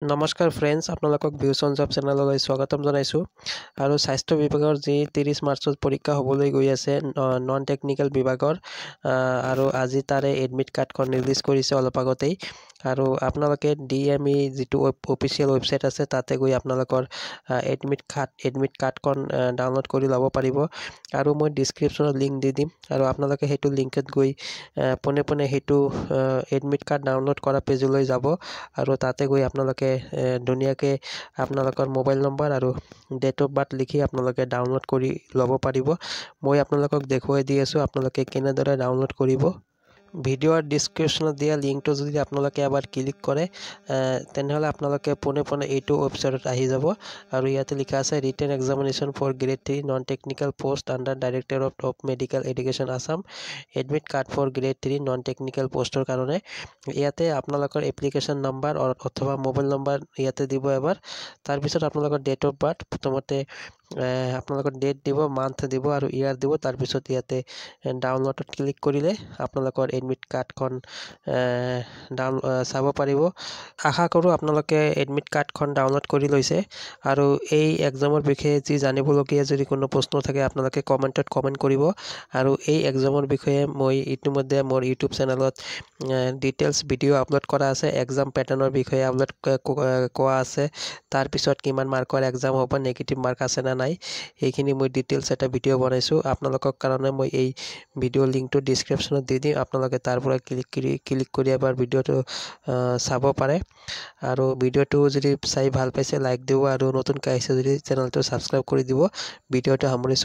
নমস্কাৰ ফ্ৰেণ্ডছ, আপোনালোকক views on job চেনেললৈ স্বাগতম জনাইছোঁ। আৰু স্বাস্থ্য বিভাগৰ যি 30 মাৰ্চত পৰীক্ষা হ'বলৈ গৈ আছে নন টেকনিকেল বিভাগৰ, আৰু আজি তাৰে এডমিট কাৰ্ডখন ৰিলিজ কৰিছে অলপ আগতেই। আৰু আপোনালোকে DME যিটো অফিচিয়েল ৱেবছাইট আছে তাতে গৈ আপোনালোকৰ এডমিট কাৰ্ডখন ডাউনলোড কৰি ল'ব পাৰিব। আৰু মই ডিছক্ৰিপশ্যনত লিংক দি দিম, আৰু আপোনালোকে সেইটো লিংকত গৈ পোনে পোনে সেইটো এডমিট কাৰ্ড ডাউনলোড কৰা পেজলৈ যাব। আৰু তাতে গৈ আপোনালোকে ধুনীয়াকৈ আপোনালোকৰ মোবাইল নম্বৰ আৰু ডেট অফ বাৰ্থ লিখি আপোনালোকে ডাউনলোড কৰি ল'ব পাৰিব। মই আপোনালোকক দেখুৱাই দি আছোঁ আপোনালোকে কেনেদৰে ডাউনলোড কৰিব। ভিডিঅ'ৰ ডিছক্ৰিপশ্যনত দিয়া লিংকটো যদি আপোনালোকে এবাৰ ক্লিক কৰে তেনেহ'লে আপোনালোকে পোনে পোনে এইটো ৱেবছাইটত আহি যাব। আৰু ইয়াতে লিখা আছে written examination for grade 3 non technical post under directorate of medical education Assam, admit card for grade 3 non technical পোষ্টৰ কাৰণে। ইয়াতে আপোনালোকৰ এপ্লিকেশ্যন নম্বৰ অথবা মোবাইল নম্বৰ ইয়াতে দিব এবাৰ। তাৰপিছত আপোনালোকৰ ডেট অফ বাৰ্থ, প্ৰথমতে আপোনালোকৰ ডেট দিব, মান্থ দিব আৰু ইয়াৰ দিব। তাৰপিছত ইয়াতে ডাউনলোডত ক্লিক কৰিলে আপোনালোকৰ এডমিট কাৰ্ডখন চাব পাৰিব। আশা কৰোঁ আপোনালোকে এডমিট কাৰ্ডখন ডাউনলোড কৰি লৈছে। আৰু এই এক্সামৰ বিষয়ে যি জানিবলগীয়া যদি কোনো প্ৰশ্ন থাকে আপোনালোকে কমেণ্টত কমেণ্ট কৰিব। আৰু এই এক্সামৰ বিষয়ে মই ইতিমধ্যে মোৰ ইউটিউব চেনেলত ডিটেইলছ ভিডিঅ' আপলোড কৰা আছে। এক্সাম পেটাৰ্ণৰ বিষয়ে আপলোড কোৱা আছে। তাৰপিছত কিমান মাৰ্কৰ এক্সাম হ'ব, নেগেটিভ মাৰ্ক আছে নে নাই, এইখিনি মই ডিটেইলছ এটা ভিডিঅ' বনাইছোঁ আপোনালোকৰ কাৰণে। মই এই ভিডিঅ' লিংকটো ডিছক্ৰিপশ্যনত দি দিম, আপোনালোকে তাৰ পৰা ক্লিক কৰি এবাৰ ভিডিঅ'টো চাব পাৰে। আৰু ভিডিঅ'টো যদি চাই ভাল পাইছে লাইক দিব, আৰু নতুনকৈ আহিছে যদি চেনেলটো ছাবস্ক্ৰাইব কৰি দিব। ভিডিঅ'টো সামৰিছোঁ।